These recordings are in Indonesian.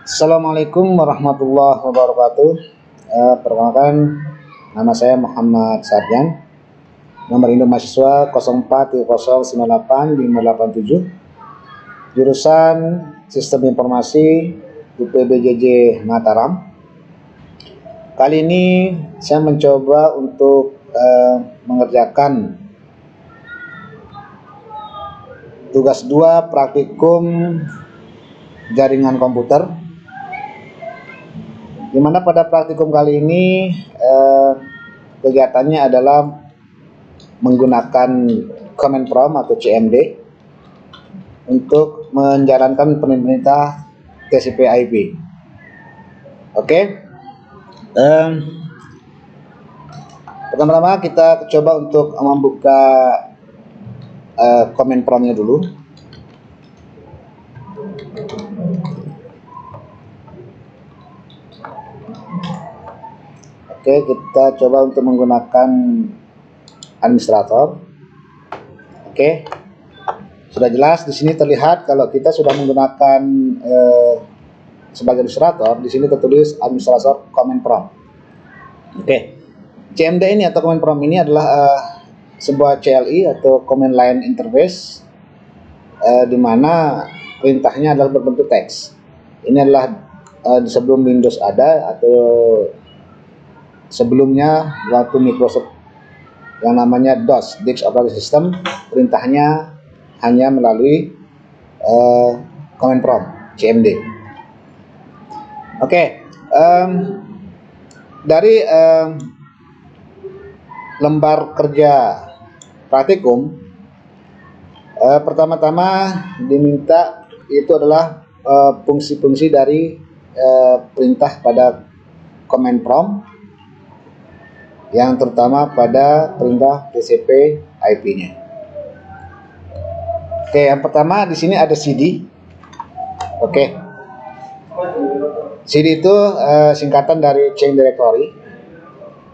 Assalamualaikum warahmatullahi wabarakatuh. Perkenalkan, nama saya Muhammad Sarjan. Nomor induk mahasiswa 04.098.587. Jurusan Sistem Informasi UPBJJ Mataram. Kali ini saya mencoba untuk mengerjakan tugas 2 praktikum jaringan komputer, di mana pada praktikum kali ini kegiatannya adalah menggunakan command prompt atau CMD untuk menjalankan perintah TCP/IP. Oke, pertama-tama kita coba untuk membuka command prompt-nya dulu. Oke, kita coba untuk menggunakan administrator. Oke, sudah jelas di sini terlihat kalau kita sudah menggunakan sebagai administrator. Di sini tertulis administrator command prompt. Oke, CMD ini atau command prompt ini adalah sebuah CLI atau command line interface, di mana perintahnya adalah berbentuk teks. Ini adalah sebelum Windows ada, atau sebelumnya waktu Microsoft yang namanya DOS, Disk Operating System, perintahnya hanya melalui command prompt CMD. Oke, dari lembar kerja praktikum, pertama-tama diminta itu adalah fungsi-fungsi dari perintah pada command prompt, yang terutama pada perintah TCP/IP-nya. Oke, yang pertama di sini ada CD. Oke, CD itu singkatan dari change directory,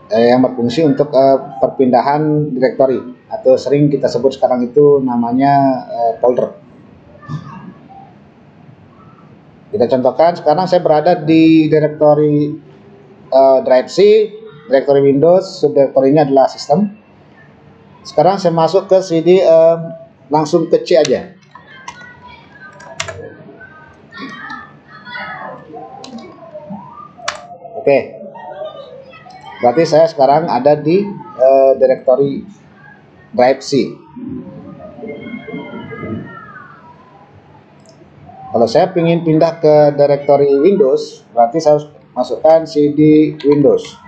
yang berfungsi untuk perpindahan directory, atau sering kita sebut sekarang itu namanya folder. Kita contohkan, sekarang saya berada di directory drive C, directory Windows, subdirektorinya adalah sistem. Sekarang saya masuk ke CD, langsung ke C aja. Oke, berarti saya sekarang ada di directory drive C. Kalau saya ingin pindah ke directory Windows, berarti saya harus masukkan CD Windows.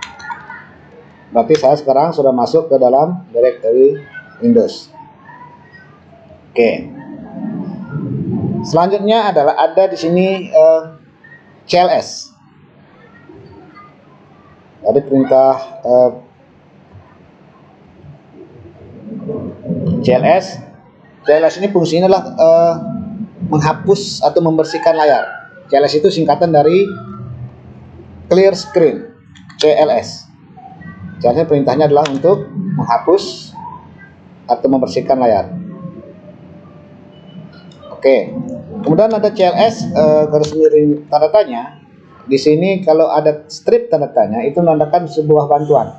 Berarti saya sekarang sudah masuk ke dalam directory Windows. Oke. Selanjutnya adalah ada di sini CLS. Ada perintah CLS. CLS ini fungsinya adalah menghapus atau membersihkan layar. CLS itu singkatan dari clear screen, CLS. Jadi perintahnya adalah untuk menghapus atau membersihkan layar. Oke, kemudian ada CLS garis miring tanda tanya. Di sini kalau ada strip tanda tanya itu menandakan sebuah bantuan.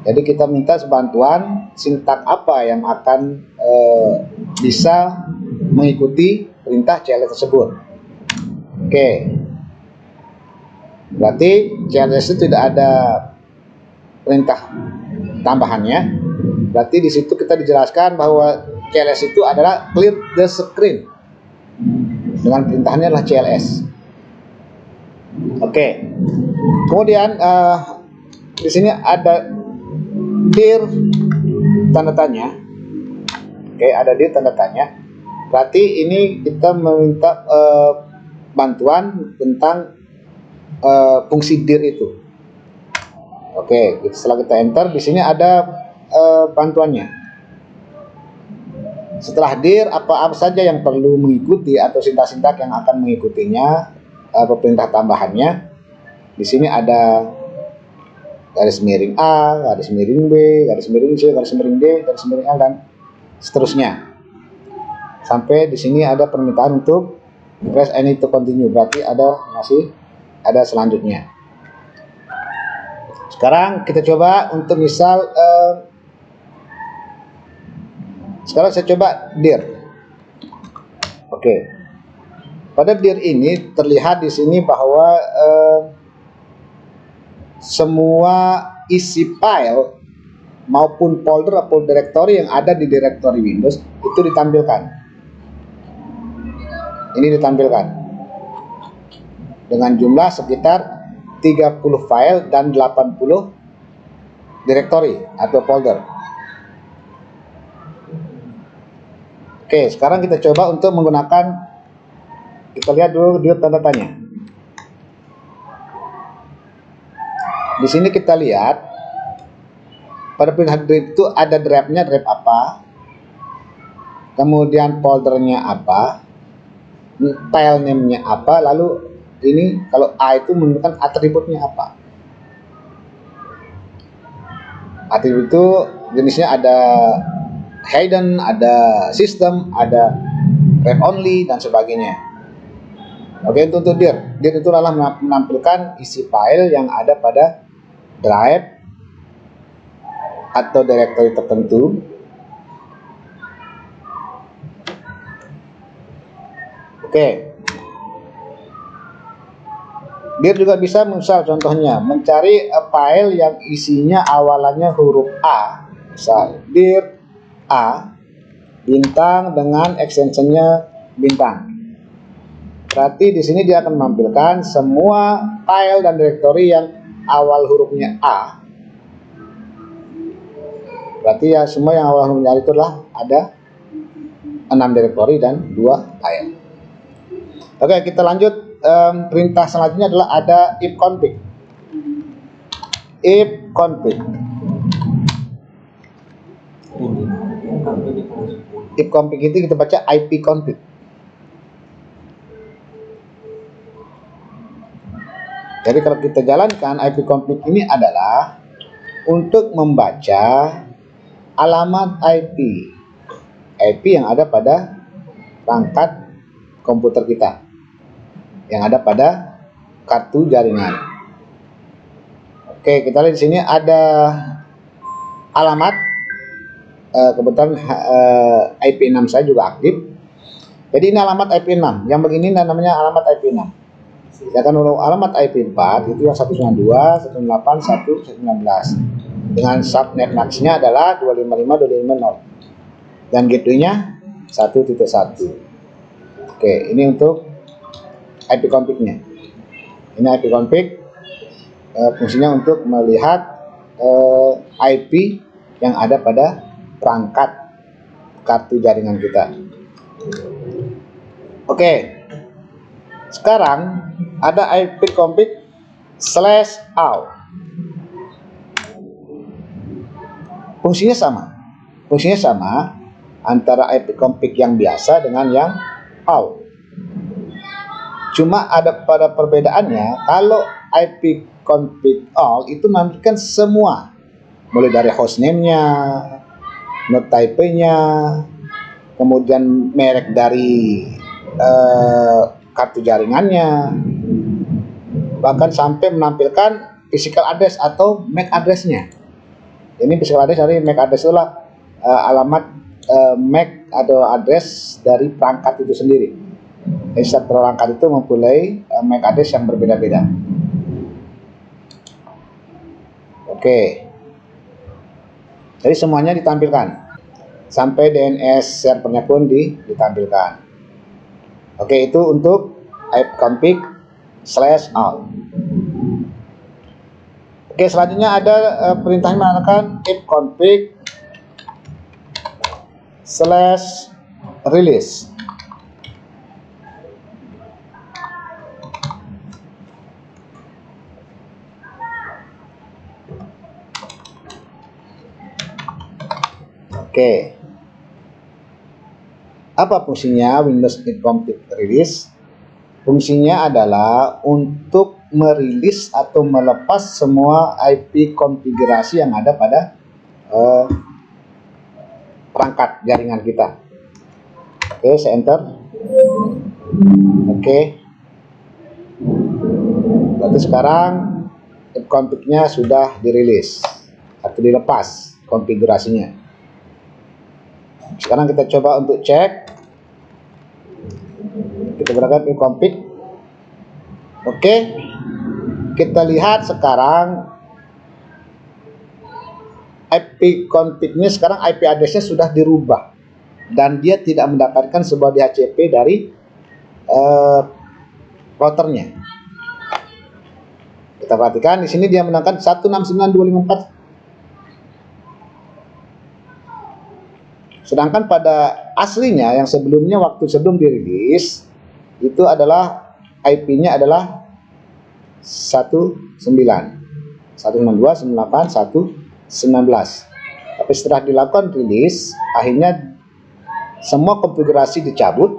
Jadi kita minta bantuan sintak apa yang akan bisa mengikuti perintah CLS tersebut. Oke, berarti CLS itu tidak ada perintah tambahannya. Berarti di situ kita dijelaskan bahwa CLS itu adalah clear the screen, dengan perintahnya adalah CLS. Oke, kemudian di sini ada dir tanda tanya. Oke, ada dir tanda tanya. Berarti ini kita meminta bantuan tentang fungsi dir itu. Oke, setelah kita enter, di sini ada bantuannya. Setelah dir, apa saja yang perlu mengikuti atau sintak-sintak yang akan mengikutinya, perintah tambahannya. Di sini ada garis miring A, garis miring B, garis miring C, garis miring D, garis miring L, dan seterusnya. Sampai di sini ada permintaan untuk Press any to continue, berarti masih ada selanjutnya. Sekarang kita coba untuk misal sekarang saya coba dir. Oke. Pada dir ini terlihat di sini bahwa semua isi file maupun folder atau directory yang ada di directory Windows itu ditampilkan. Ini ditampilkan dengan jumlah sekitar 30 file dan 80 directory atau folder. Oke, sekarang kita coba untuk menggunakan, kita lihat dulu di tanda tanya. Di sini kita lihat pada pilihan drive itu ada drive-nya, drive apa, kemudian foldernya apa, file name-nya apa, lalu ini kalau A itu menunjukkan atributnya apa. Atribut itu jenisnya ada hidden, ada system, ada read only dan sebagainya. Oke, untuk dir itu adalah menampilkan isi file yang ada pada drive atau directory tertentu. Oke. Dir juga bisa misal contohnya mencari file yang isinya awalannya huruf A, misal dir A bintang dengan extensionnya bintang. Berarti di sini dia akan menampilkan semua file dan directory yang awal hurufnya A. Berarti ya semua yang awal hurufnya A itu adalah ada 6 directory dan 2 file. Oke, kita lanjut. Perintah selanjutnya adalah ada if config. If config. If config itu kita baca IP config. Jadi kalau kita jalankan IP config ini adalah untuk membaca alamat IP yang ada pada perangkat komputer kita, yang ada pada kartu jaringan. Oke, kita lihat di sini ada alamat. Kebetulan IP6 saya juga aktif. Jadi ini alamat IP6. Yang begini namanya alamat IP6. Ya kan, alamat IP4 itu yang 192.168.119 dengan subnet max-nya adalah 255.250 dan gateway-nya 1.1. Oke, ini untuk IP config-nya. Ini IP config, fungsinya untuk melihat IP yang ada pada perangkat kartu jaringan kita. Oke, sekarang ada IP config /out. Fungsinya sama antara IP config yang biasa dengan yang out. Cuma ada pada perbedaannya, kalau IP config all itu menampilkan semua, mulai dari hostname-nya, node type-nya, kemudian merek dari kartu jaringannya, bahkan sampai menampilkan physical address atau MAC address-nya. Ini physical address dari MAC address itulah alamat MAC atau address dari perangkat itu sendiri. Jadi setiap perangkat itu mempunyai MAC address yang berbeda-beda. Oke. Jadi semuanya ditampilkan. Sampai DNS servernya pun ditampilkan. Oke, itu untuk IP config /out. Oke, selanjutnya ada perintah yang mengatakan if config /release. Oke. Apa fungsinya Windows if config release? Fungsinya adalah untuk merilis atau melepas semua IP konfigurasi yang ada pada perangkat jaringan kita. Oke, saya enter. Oke. Berarti sekarang config-nya sudah dirilis atau dilepas konfigurasinya. Sekarang kita coba untuk cek. Kita gunakan config. Oke. Kita lihat sekarang IP config-nya sekarang IP address-nya sudah dirubah dan dia tidak mendapatkan sebuah DHCP dari routernya. Kita perhatikan di sini dia menangkan 169.254. Sedangkan pada aslinya yang sebelumnya waktu sebelum dirilis itu adalah IP-nya adalah 192.168.119. Tapi setelah dilakukan rilis, akhirnya semua konfigurasi dicabut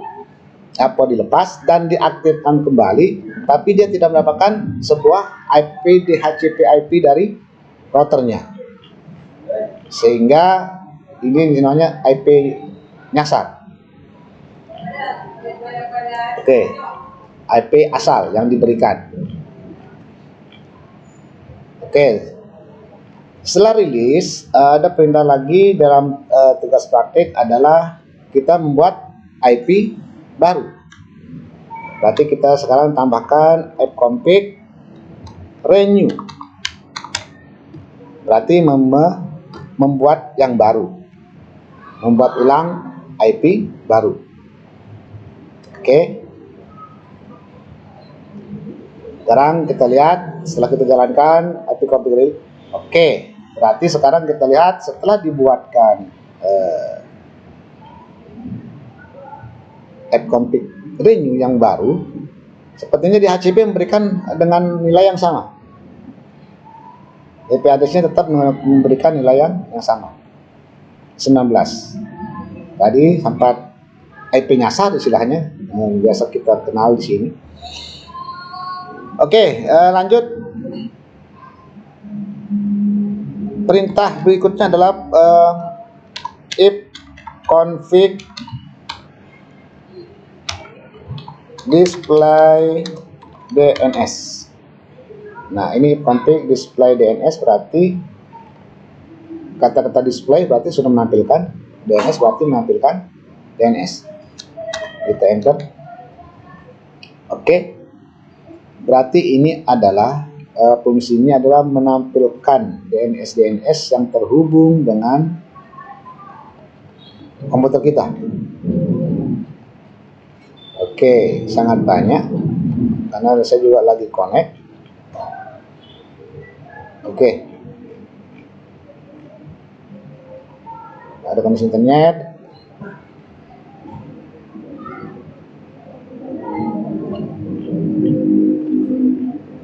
atau dilepas dan diaktifkan kembali, tapi dia tidak mendapatkan sebuah IP DHCP IP dari routernya, sehingga ini namanya IP nyasar. Oke, IP asal yang diberikan. Oke, setelah rilis ada perintah lagi dalam tugas praktik adalah kita membuat IP baru. Berarti kita sekarang tambahkan fconfig renew. Berarti membuat yang baru, membuat ulang IP baru. Oke. Sekarang kita lihat setelah kita jalankan IP config. Oke, berarti sekarang kita lihat setelah dibuatkan fconfig renew yang baru, sepertinya DHCP memberikan dengan nilai yang sama. IP address-nya tetap memberikan nilai yang sama, 19. Tadi sempat IP nyasar istilahnya, yang biasa kita kenal di sini. Oke, lanjut. Perintah berikutnya adalah if config display DNS. Nah, ini config display DNS berarti kata-kata display berarti sudah menampilkan, DNS berarti menampilkan DNS. Kita enter. Oke. Berarti ini adalah fungsinya adalah menampilkan DNS yang terhubung dengan komputer kita. Oke, sangat banyak karena saya juga lagi connect. Oke, ada koneksi internet.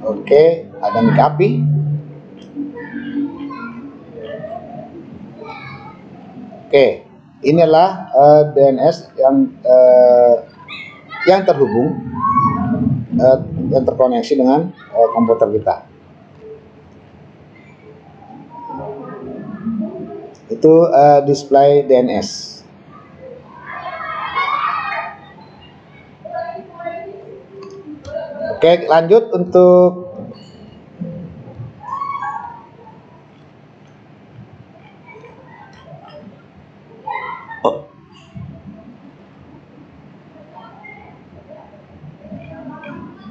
Oke, ada mic api. Oke, inilah DNS yang terhubung, yang terkoneksi dengan komputer kita. Itu display DNS. Oke, lanjut untuk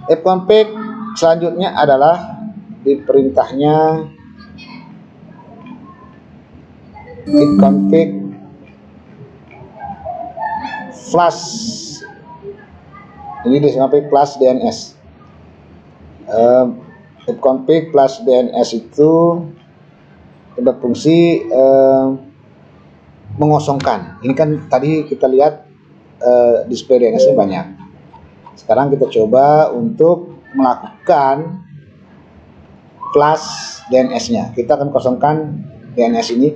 fconfig selanjutnya adalah di perintahnya fconfig flash. Ini disebut flash DNS. Fconfig flash DNS itu berfungsi mengosongkan. Ini kan tadi kita lihat display DNS-nya banyak. Sekarang kita coba untuk melakukan flash DNS-nya. Kita akan kosongkan DNS ini.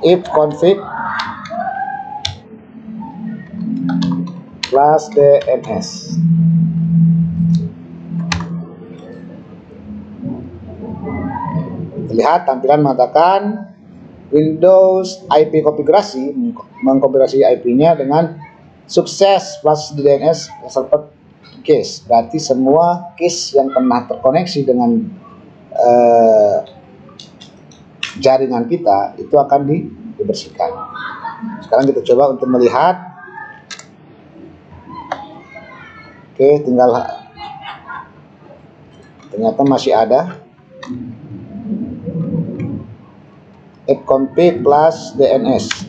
If config flash DNS. Lihat tampilan mengatakan Windows IP konfigurasi, mengkonfigurasi IP-nya dengan sukses plus di DNS server case, berarti semua case yang pernah terkoneksi dengan jaringan kita itu akan dibersihkan. Sekarang kita coba untuk melihat. Oke, tinggal ternyata masih ada fconfig plus DNS.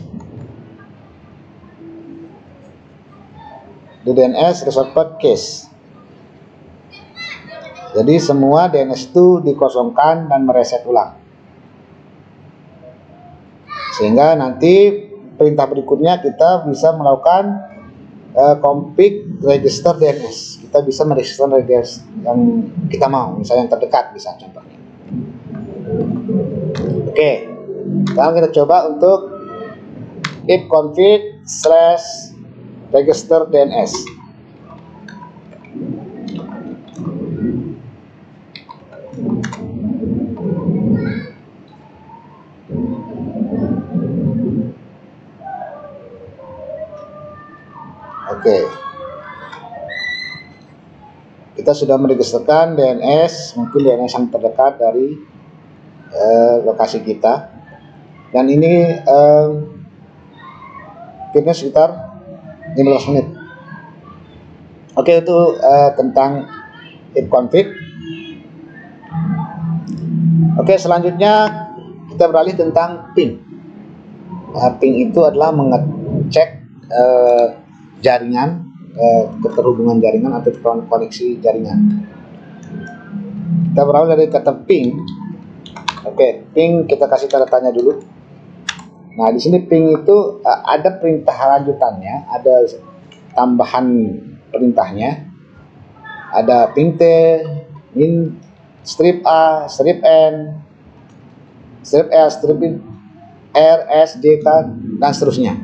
Di DNS reserved case. Jadi semua DNS itu dikosongkan dan mereset ulang. Sehingga nanti perintah berikutnya kita bisa melakukan config register DNS. Kita bisa meregister DNS yang kita mau, misalnya yang terdekat bisa contohnya. Oke, sekarang kita coba untuk ifconfig/register DNS. Oke, kita sudah meregisterkan DNS, mungkin DNS yang terdekat dari lokasi kita, dan ini mungkin sekitar 15 menit. Oke, itu tentang ifconfig. Oke, selanjutnya kita beralih tentang ping. Ping itu adalah mengecek jaringan, keterhubungan jaringan atau koneksi jaringan. Kita berawal dari kata ping. Oke, ping kita kasih tanda tanya dulu. Nah, di sini ping itu ada perintah lanjutannya, ada tambahan perintahnya. Ada ping T, min, strip A, strip N, strip L, strip R, S, J, K, dan seterusnya.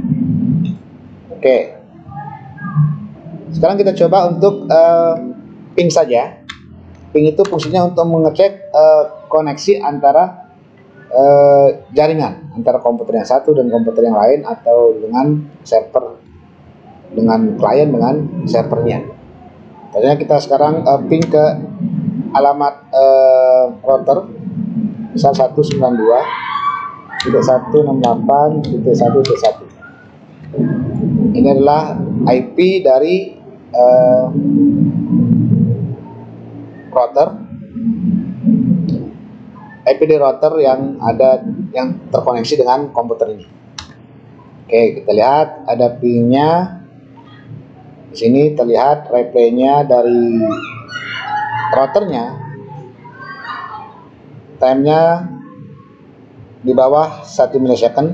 Oke. Sekarang kita coba untuk ping saja. Ping itu fungsinya untuk mengecek koneksi antara jaringan antara komputer yang satu dan komputer yang lain, atau dengan server, dengan klien dengan servernya. Contohnya kita sekarang ping ke alamat router, misal 192.168.1.1. Ini adalah IP dari router, IP di router yang terkoneksi dengan komputer ini. Oke, kita lihat ada pingnya. Di sini terlihat replaynya dari routernya, timenya di bawah 1 millisecond,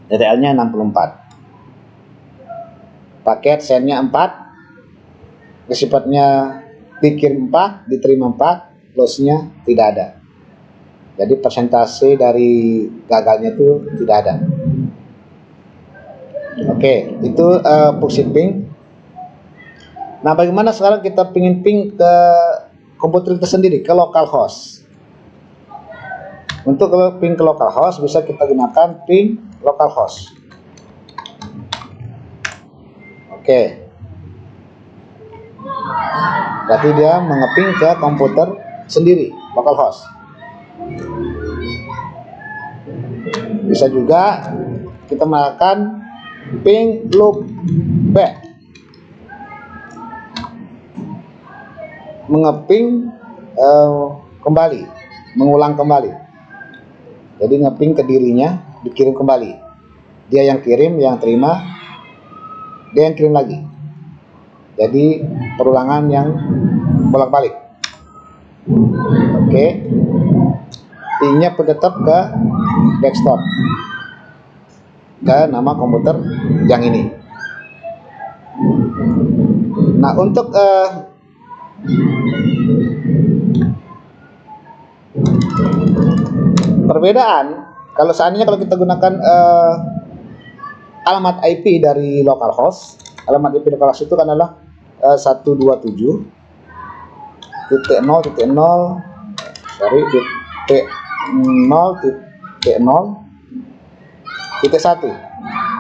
TTL-nya 64, paket sendnya 4, receiver-nya dikirim 4, diterima 4, loss-nya tidak ada. Jadi persentase dari gagalnya itu tidak ada. Oke, itu fungsi ping. Nah, bagaimana sekarang kita pingin ping ke komputer kita sendiri, ke localhost? Untuk ping ke localhost bisa kita gunakan ping localhost. Oke. Berarti dia mengeping ke komputer sendiri, localhost. Bisa juga kita melakukan ping loop back, mengeping kembali, mengulang kembali. Jadi ngeping ke dirinya, dikirim kembali. Dia yang kirim, yang terima, dia yang kirim lagi. Jadi perulangan yang bolak-balik. Oke. Pingnya tetap ke desktop, ke nama komputer yang ini. Nah, untuk perbedaan, kalau seandainya kalau kita gunakan alamat IP dari localhost, alamat IP localhost itu kan adalah 127.0.0.0.1.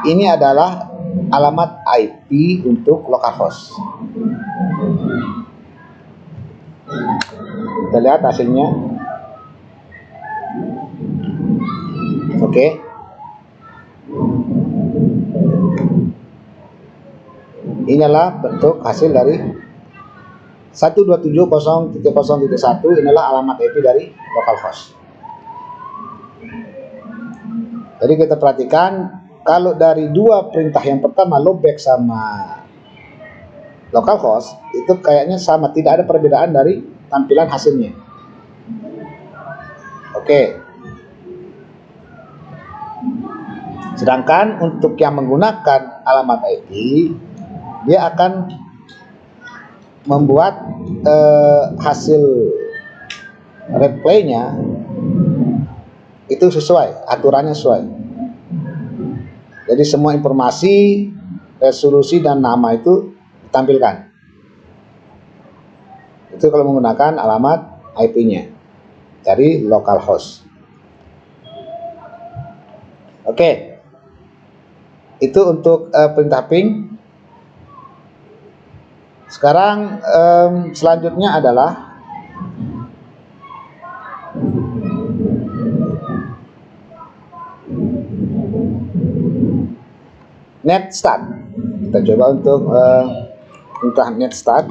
Ini adalah alamat IP untuk localhost. Kita lihat hasilnya. Oke. Inilah bentuk hasil dari 127.0.0.1 inilah alamat IP dari localhost. Jadi kita perhatikan kalau dari dua perintah yang pertama loopback sama localhost itu kayaknya sama, tidak ada perbedaan dari tampilan hasilnya. Oke. Sedangkan untuk yang menggunakan alamat IP, dia akan membuat hasil replaynya itu sesuai, aturannya sesuai. Jadi semua informasi, resolusi dan nama itu ditampilkan. Itu kalau menggunakan alamat IP-nya dari localhost. Oke. Itu untuk perintah ping. Sekarang selanjutnya adalah net start. Kita coba untuk perintah net start.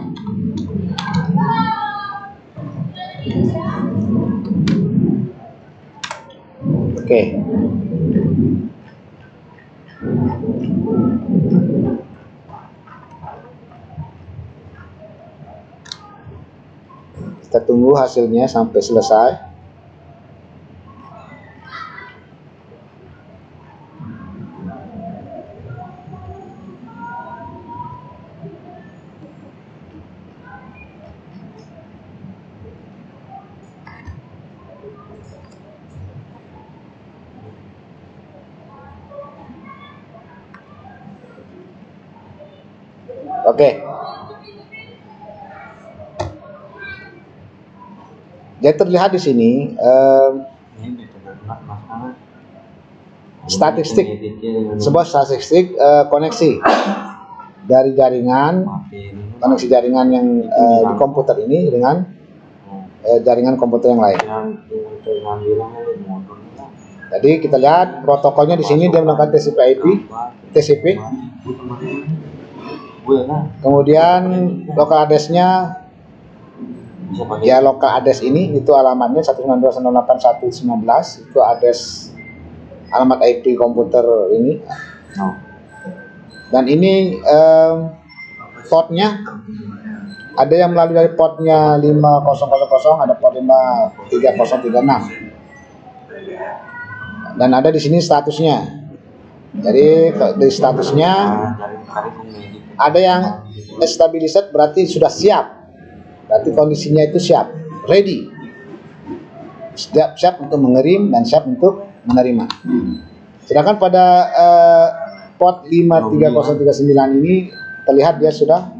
Oke. Kita tunggu hasilnya sampai selesai. Oke. Jadi terlihat di sini statistik, sebuah statistik koneksi dari jaringan, koneksi jaringan yang di komputer ini dengan jaringan komputer yang lain. Jadi kita lihat protokolnya di sini dia menggunakan TCP. Kemudian local address-nya ya local address ini itu alamatnya 192.168.119 itu address alamat IP komputer ini. Dan ini portnya ada yang melalui dari portnya 5000, ada port 53036. Dan ada di sini statusnya. Jadi di statusnya ada yang stabilized berarti sudah siap. Berarti kondisinya itu siap, ready. Siap untuk mengirim dan siap untuk menerima. Sedangkan pada port 53039 ini terlihat dia sudah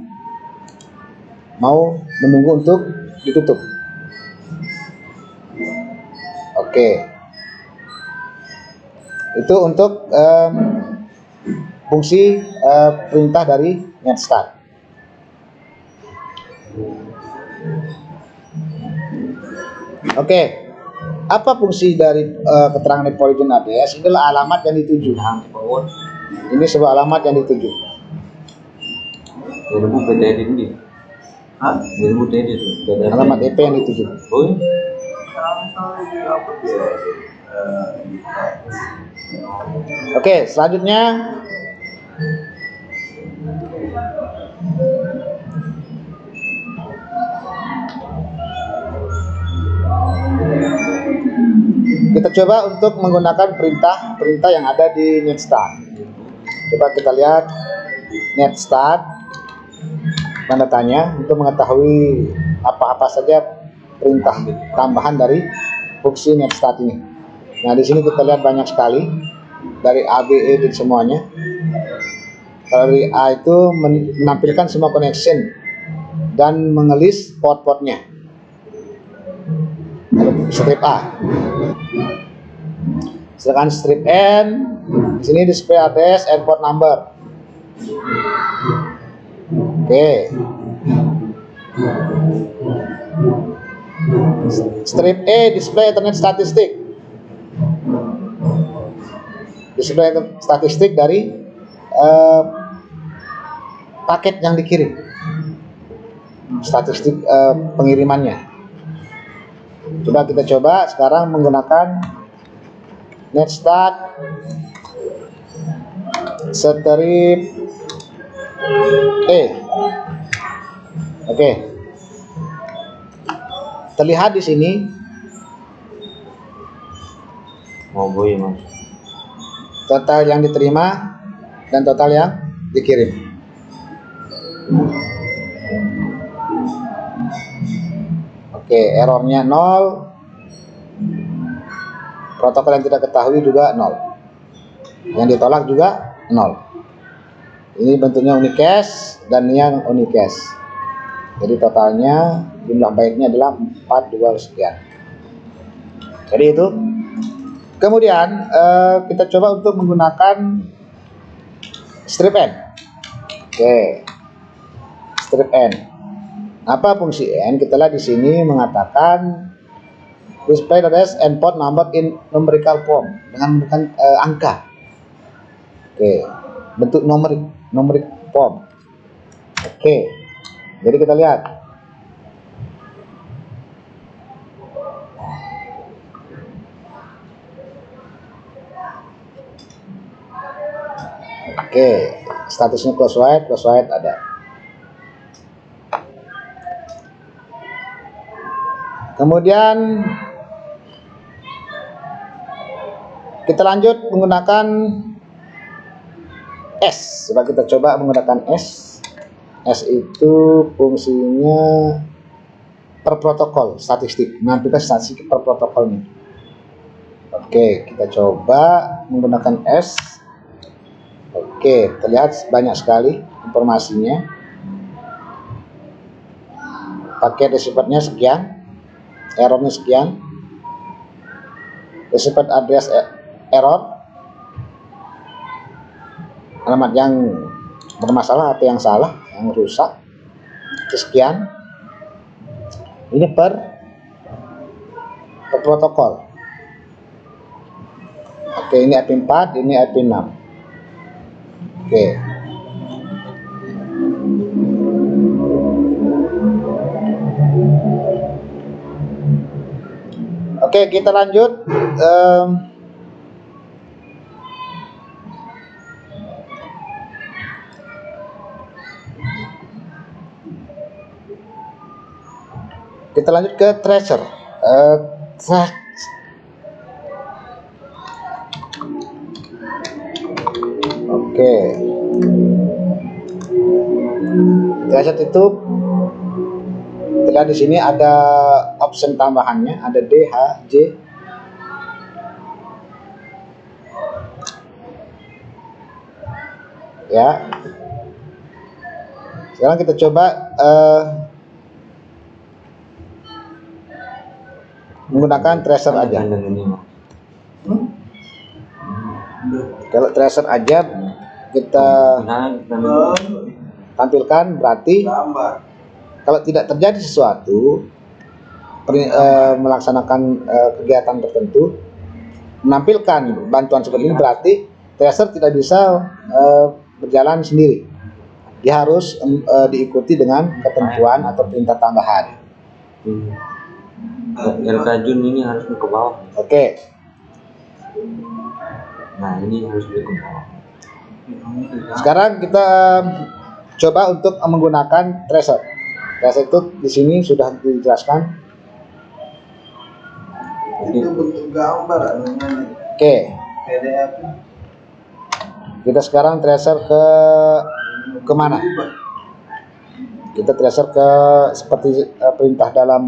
mau menunggu untuk ditutup. Oke. Itu untuk fungsi perintah dari net start. Oke. Apa fungsi dari keterangan dari origin address? Inilah alamat yang dituju. Ini sebuah alamat yang dituju. Alamat IP yang dituju. Oke, selanjutnya kita coba untuk menggunakan perintah yang ada di net start. Coba kita lihat net start, tanda tanya untuk mengetahui apa-apa saja perintah tambahan dari fungsi net start ini. Nah, di sini kita lihat banyak sekali dari A, B, E dan semuanya. Kalau dari A itu menampilkan semua connection dan mengelis port-portnya. Strip A. Sedangkan strip N di sini display address and port number. Oke. Strip E, display Ethernet statistik. Display statistik dari paket yang dikirim, statistik pengirimannya. Kita coba sekarang menggunakan NetStat strip E. Oke. Terlihat di sini. Total yang diterima dan total yang dikirim. Oke, errornya 0. Protokol yang tidak ketahui juga 0. Yang ditolak juga 0. Ini bentuknya unicast dan yang unicast. Jadi totalnya jumlah baitnya adalah 42 sekian. Jadi itu. Kemudian kita coba untuk menggunakan strip N. Oke. Strip N. Apa fungsi N? Kita lihat di sini mengatakan display address and port number in numerical form, dengan menggunakan angka. Oke. Bentuk numeric form. Oke. Jadi kita lihat. Oke, statusnya close wide ada. Kemudian kita lanjut menggunakan S. Coba kita coba menggunakan S. S itu fungsinya per protokol statistik, menampilkan statistik per protokolnya. Oke, kita coba menggunakan S. Oke, terlihat banyak sekali informasinya. Paket receiver-nya sekian, errornya sekian, receiver address error, alamat yang bermasalah atau yang salah, yang rusak, sekian. Ini per protokol. Oke, ini IP 4, ini IP 6. Oke. Oke, kita lanjut. Kita lanjut ke tracer. Oke. Tracer itu lihat di sini ada option tambahannya, ada D, H, J. Ya. Sekarang kita coba menggunakan tracer aja. Kalau tracer aja kita tampilkan, berarti kalau tidak terjadi sesuatu melaksanakan kegiatan tertentu, menampilkan bantuan seperti ini, berarti tracer tidak bisa berjalan sendiri. Dia harus diikuti dengan ketentuan atau perintah tambahan. Yang tajun ini harus ke bawah. Oke. Nah, ini harus ke bawah. Sekarang kita coba untuk menggunakan tracer. Tracer itu di sini sudah dijelaskan. Itu bentuk gambar. Oke. PDF. Kita sekarang tracer ke mana? Kita tracer ke seperti perintah dalam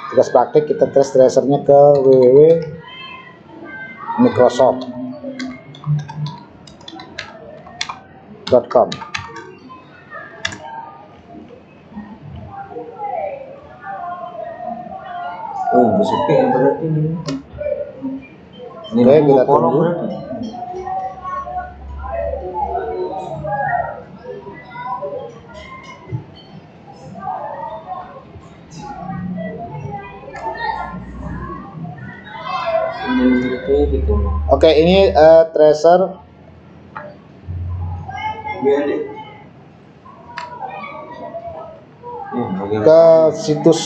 tugas praktik, kita tracernya ke www.microsoft.com. Oh, BCP berarti ini. Oke, kita tunggu. ini berarti gitu. Oke, ini tracer Biar ke situs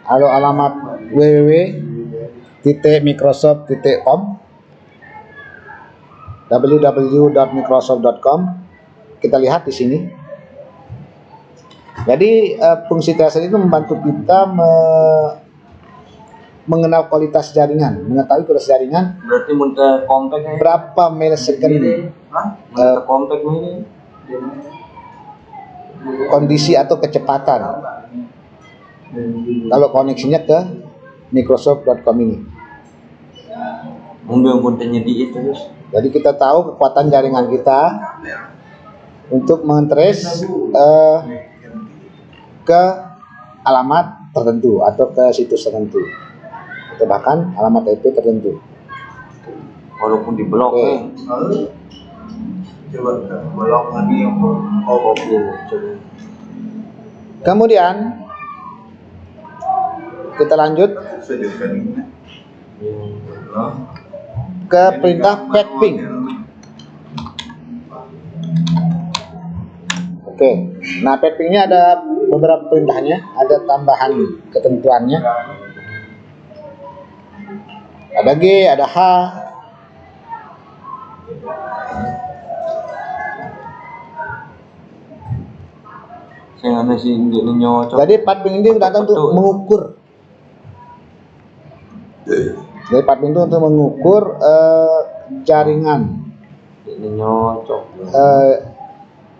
atau alamat www.microsoft.com, www.microsoft.com. Kita lihat di sini. Jadi fungsi tracer itu membantu kita mengenal kualitas jaringan, mengetahui kualitas jaringan, Berarti muntah kontak ya? berapa millisecond Muntah kontak ini. kondisi atau kecepatan kalau koneksinya ke Microsoft.com ini. Mobil muntahnya di itu terus. Jadi kita tahu kekuatan jaringan kita untuk mentrace ke alamat tertentu atau ke situs tertentu atau bahkan alamat IP tertentu. Walaupun di blok Oke. ya. coba belok lagi yang Oke, coba. Kemudian kita lanjut sedikitnya. ke perintah ping. Oke, nah pingnya ada beberapa perintahnya, ada tambahan ketentuannya. Ada G, ada H. Saya nggak sih ini nyocok. Jadi ping ini datang untuk mengukur. Jadi ping itu untuk mengukur jaringan Ini nyocok.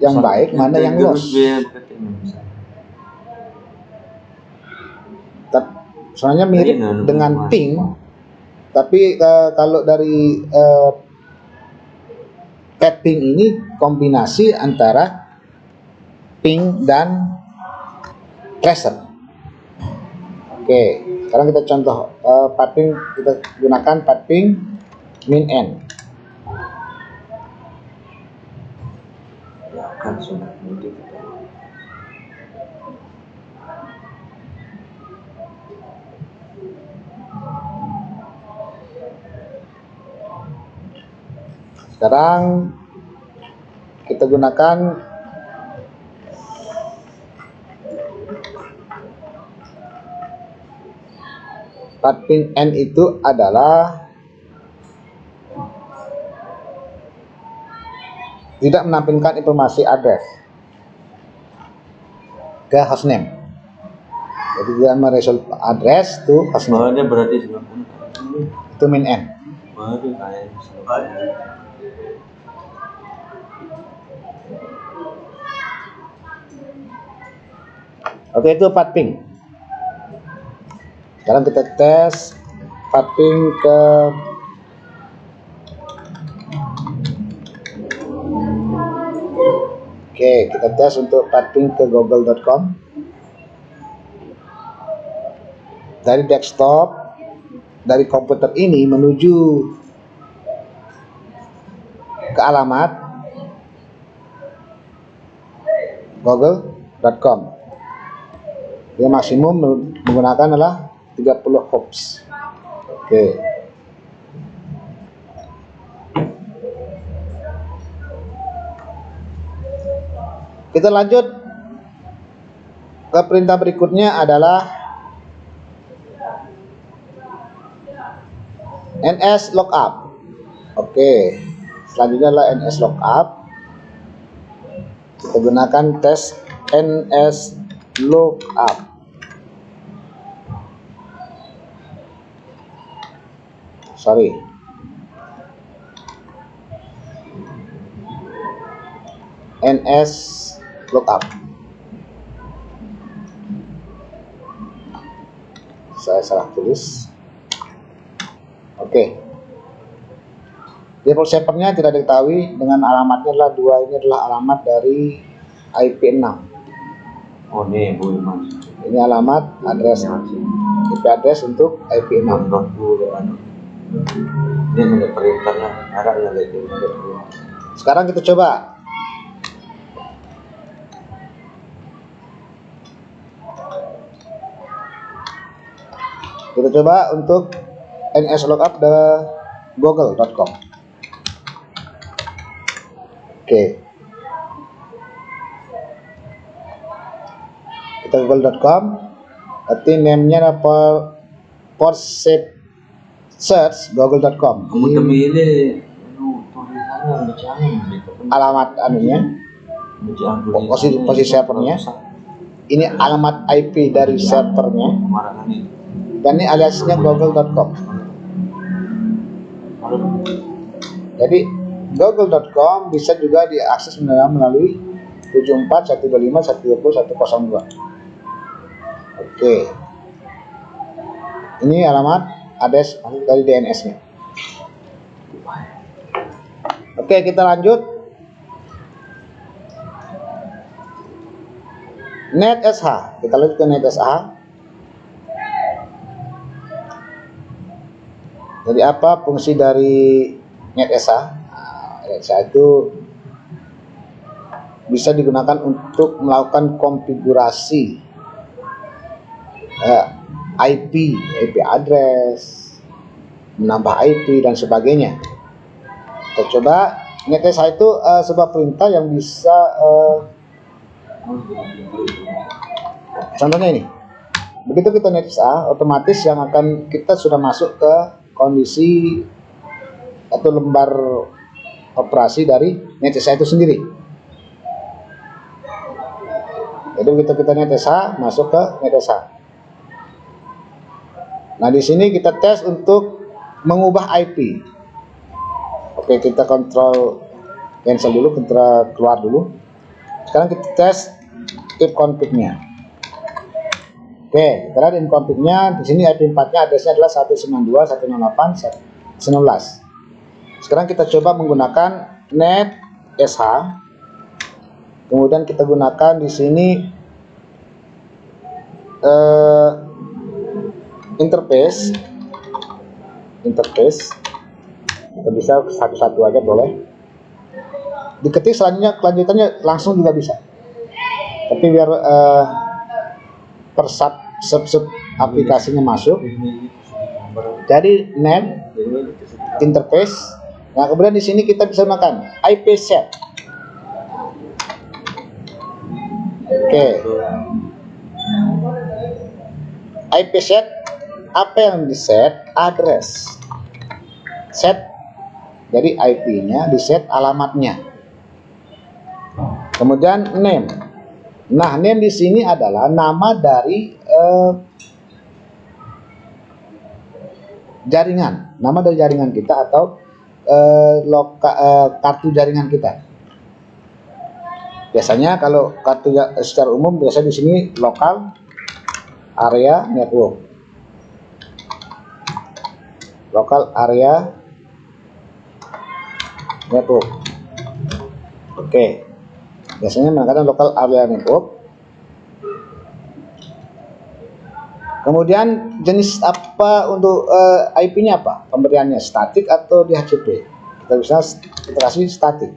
yang baik mana yang loss. Soalnya mirip dengan ping, tapi kalau dari ping ini kombinasi antara ping dan tracer. Oke, sekarang kita contoh ping, kita gunakan ping min n. Ya kan sudah mudik. Sekarang kita gunakan ping n itu adalah tidak menampilkan informasi address ke hostname. Jadi dia meresolve address to hostname. Bawahnya berarti 90. Itu min n. Baru kayak 90. Oke, itu ping. Sekarang kita tes ping ke Oke, kita tes untuk ping ke google.com. Dari desktop, dari komputer ini menuju ke alamat google.com. Dia maksimum menggunakan adalah 30 hops. Oke. Kita lanjut ke perintah berikutnya adalah ns lookup. Oke, selanjutnya adalah ns lookup. Kita gunakan tes ns lookup. Sorry. ns lookup. Saya salah tulis. Oke. Default servernya tidak diketahui, dengan alamatnya adalah 2, ini adalah alamat dari IP6. Oh nih Bu Mas. Ini alamat address IP address untuk IP6. Dia ada perintahnya, ada itu. Sekarang kita coba. Kita coba untuk nslookup the google.com. Oke, kita google.com, berarti name-nya apa, for shape search google.com. Kamu terpilih lu tulisannya bacaan gitu kan. Alamat anunya, Bacaan posisi servernya. Ini alamat IP dari servernya, kemarin ini. dan ini aliasnya google.com. Jadi google.com bisa juga diakses melalui 74.125.120.102. Oke, ini alamat address dari DNS-nya. Oke, kita lanjut. NetSH, kita lanjut ke NetSH. Jadi apa fungsi dari NetSH? NetSH itu bisa digunakan untuk melakukan konfigurasi IP address, menambah IP dan sebagainya. Kita coba. NetSH itu sebuah perintah yang bisa contohnya ini. Begitu kita NetSH, otomatis yang akan kita sudah masuk ke kondisi atau lembar operasi dari NetSH itu sendiri. Jadi begitu kita NetSH, masuk ke NetSH. Nah, di sini kita tes untuk mengubah IP. Oke, kita kontrol cancel dulu, kita keluar dulu. Sekarang kita tes if config-nya. Oke, kita lihat in config-nya. Di sini IP 4-nya address-nya adalah 192.168.19. Sekarang kita coba menggunakan NetSH. Kemudian kita gunakan di sini interface. Kita bisa satu-satu aja boleh. Diketik selanjutnya, kelanjutannya langsung juga bisa. Tapi biar per sub aplikasinya masuk. Jadi net interface. Nah, kemudian di sini kita bisa gunakan IP set. Oke. IP set, apa yang di set? Address. Set, jadi IP-nya, di set alamatnya. Kemudian name. Nah, name di sini adalah nama dari jaringan, nama dari jaringan kita atau kartu jaringan kita. Biasanya kalau kartu secara umum biasa di sini lokal area network, lokal area network. Oke, biasanya menggunakan lokal area network. Kemudian jenis apa untuk IP-nya apa? Pemberiannya statik atau DHCP? Kita kasih statik.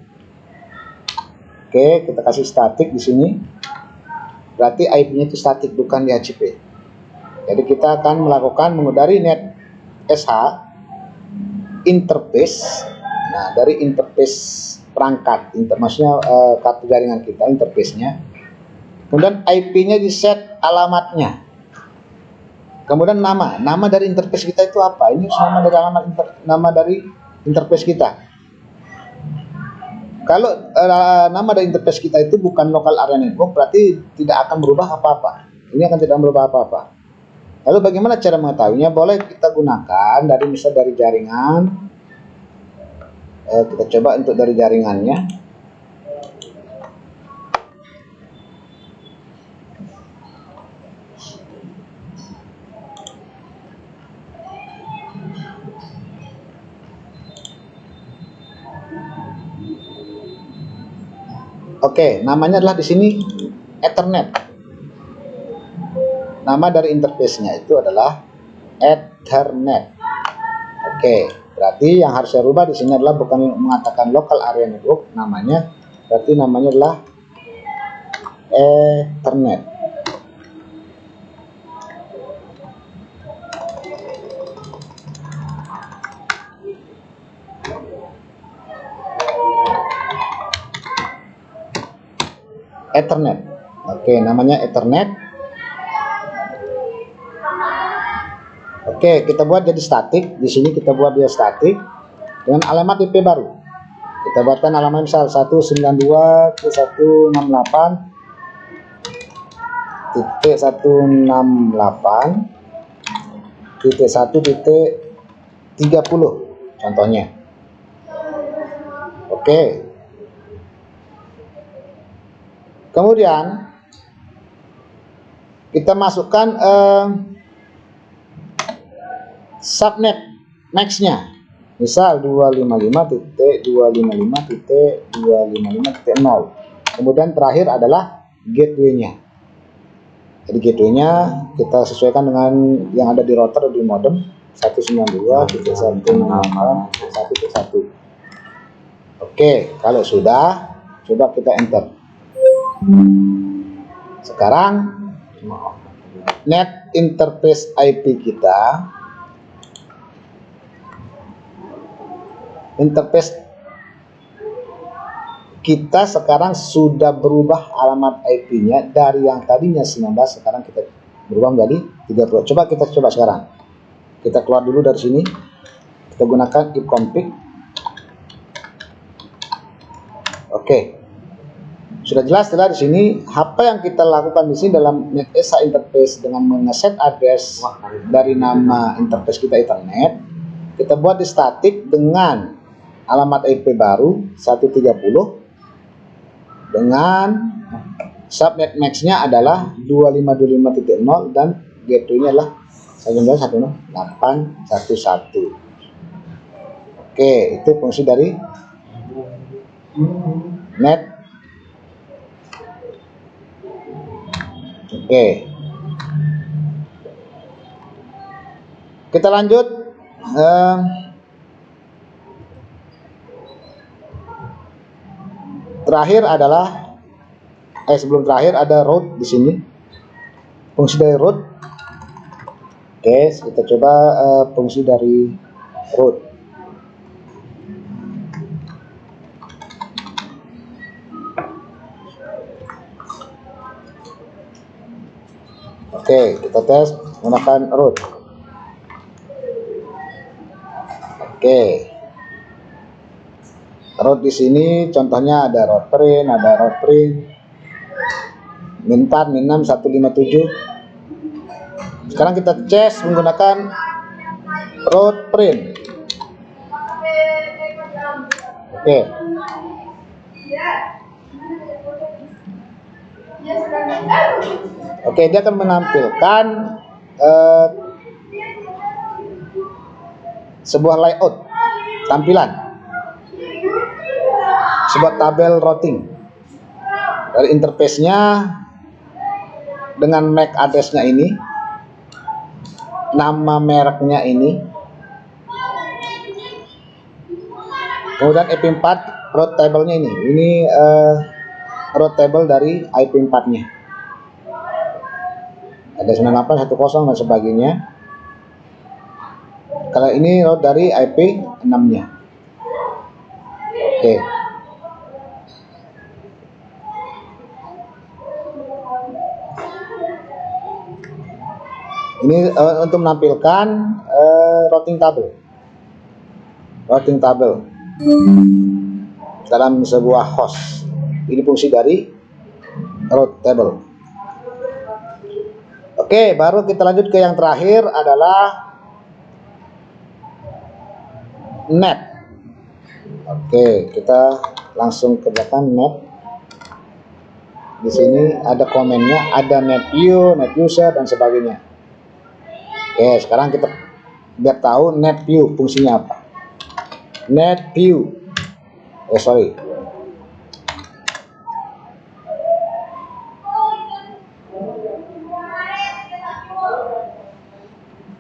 Oke, kita kasih statik di sini. Berarti IP-nya itu statik, bukan DHCP. Jadi kita akan mengudari NetSH interface. Nah, dari interface perangkat, maksudnya kartu jaringan kita, interface-nya. Kemudian IP-nya di set alamatnya. Kemudian nama dari interface kita itu apa? Ini nama dari interface kita. Kalau nama dari interface kita itu bukan local area network, berarti tidak akan berubah apa-apa. Ini akan tidak berubah apa-apa. Lalu bagaimana cara mengetahuinya? Boleh kita gunakan dari jaringan. Kita coba untuk dari jaringannya. Oke, namanya adalah di sini Ethernet. Nama dari interface-nya itu adalah Ethernet. Oke, berarti yang harus saya rubah di sini adalah bukan mengatakan local area network, berarti namanya adalah Ethernet. Ethernet. Oke, namanya Ethernet. Oke, kita buat jadi statik. Di sini kita buat dia statik dengan alamat IP baru. Kita buatkan alamat misal 192.168.1.1.30 contohnya. Oke. Kemudian kita masukkan subnet max-nya. Misal 255.255.255.0. Kemudian terakhir adalah gateway-nya. Jadi gateway-nya kita sesuaikan dengan yang ada di router di modem 192.168.1.1. Oke, kalau sudah, coba kita enter. Sekarang net interface IP kita, sekarang sudah berubah alamat IP-nya dari yang tadinya 19, sekarang kita berubah menjadi 30. Coba kita coba sekarang. Kita keluar dulu dari sini. Kita gunakan ifconfig. Oke. Sudah jelas setelah di sini apa yang kita lakukan di sini dalam NetEsa interface dengan mengeset address dari nama interface kita Ethernet. Kita buat di static dengan alamat IP baru 130 dengan subnet max-nya adalah 255.0 dan gateway-nya adalah 192.168.1.1. Oke, itu fungsi dari net. Oke, kita lanjut. Terakhir adalah sebelum terakhir ada route di sini. Fungsi dari route. Oke, kita coba fungsi dari route. Oke, kita tes menggunakan route. Oke. Route di sini contohnya ada route print, min4, min6, 157. Sekarang kita case menggunakan route print. Oke. Oke, dia akan menampilkan sebuah layout tampilan, sebuah tabel routing dari interface-nya dengan MAC address-nya ini, nama mereknya ini, kemudian IP4 route table-nya ini route table dari IP4-nya ada 98, 10 dan sebagainya. Kalau ini route dari IP6-nya. Oke. Ini untuk menampilkan routing table dalam sebuah host. Ini fungsi dari route table. Oke, baru kita lanjut ke yang terakhir adalah net. Oke, kita langsung kerjakan net. Di sini ada komennya, ada net view, net user dan sebagainya. Oke, sekarang kita biar tahu net view fungsinya apa. Net view.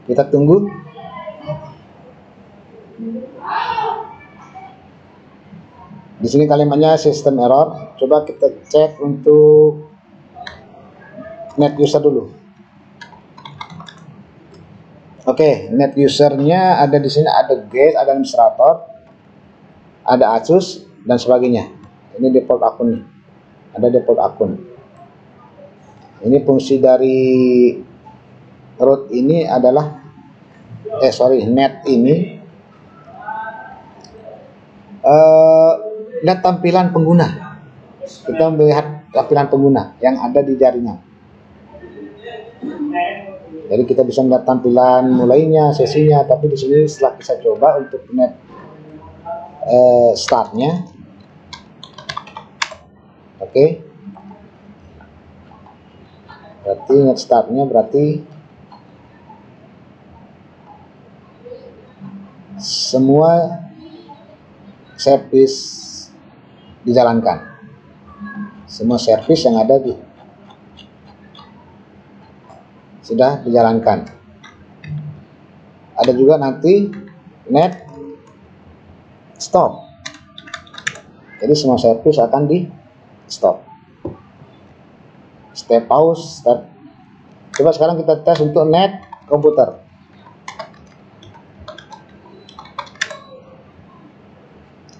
Kita tunggu. Di sini kalimatnya sistem error. Coba kita cek untuk net user dulu. Oke, net usernya ada di sini, ada guest, ada administrator, ada Asus dan sebagainya. Ini default akunnya. Ada default akun. Ini fungsi dari root ini adalah net ini lihat tampilan pengguna. Kita melihat tampilan pengguna yang ada di jaringan. Jadi kita bisa melihat tampilan mulainya, sesinya. Tapi di sini setelah kita coba untuk net startnya, oke. Berarti net startnya berarti semua service dijalankan. Semua service yang ada sudah dijalankan. Ada juga nanti net stop. Jadi semua service akan di stop. Step pause, start. Coba sekarang kita tes untuk net komputer.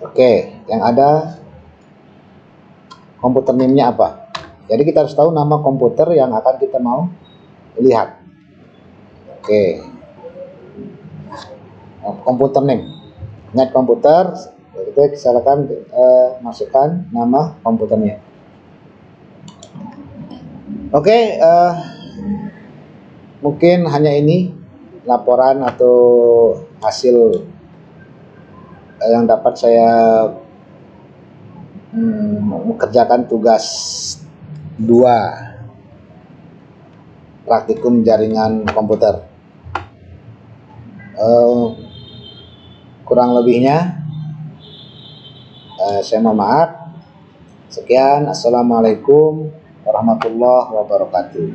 Oke, yang ada komputer name-nya apa? Jadi kita harus tahu nama komputer yang akan kita mau lihat. Oke, komputer name, net komputer. Kita silakan masukkan nama komputernya. Oke, mungkin hanya ini laporan atau hasil yang dapat saya mengerjakan tugas 2 praktikum jaringan komputer. Kurang lebihnya saya mohon maaf. Sekian, assalamualaikum warahmatullahi wabarakatuh.